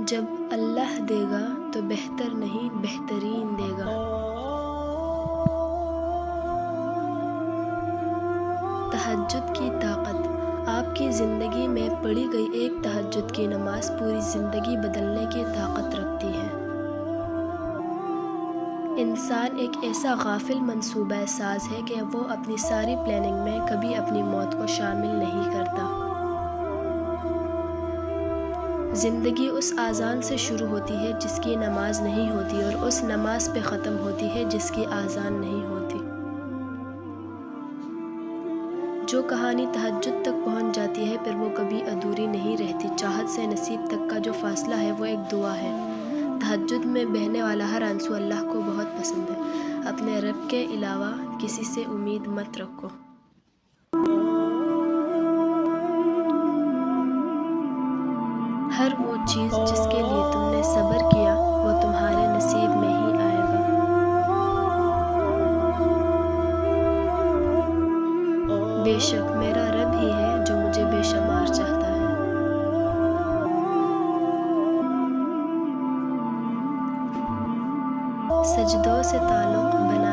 جب اللہ دے گا تو بہتر نہیں بہترین دے گا۔ تہجد کی طاقت۔ آپ کی زندگی میں پڑھی گئی ایک تہجد کی نماز پوری زندگی بدلنے کی طاقت رکھتی ہے۔ انسان ایک ایسا غافل منصوبہ ساز ہے کہ وہ اپنی ساری پلاننگ میں کبھی اپنی موت کو شامل نہیں کرتا۔ زندگی اس اذان سے شروع ہوتی ہے جس کی نماز نہیں ہوتی، اور اس نماز پہ ختم ہوتی ہے جس کی اذان نہیں ہوتی۔ جو کہانی تہجد تک پہنچ جاتی ہے پھر وہ کبھی ادھوری نہیں رہتی۔ چاہت سے نصیب تک کا جو فاصلہ ہے وہ ایک دعا ہے۔ تہجد میں بہنے والا ہر آنسو اللہ کو بہت پسند ہے۔ اپنے رب کے علاوہ کسی سے امید مت رکھو۔ ہر وہ چیز جس کے لیے تم نے صبر کیا وہ تمہارے نصیب میں ہی آئے گا۔ بے شک میرا رب ہی ہے جو مجھے بے شمار چاہتا ہے۔ سجدوں سے تعلق بنا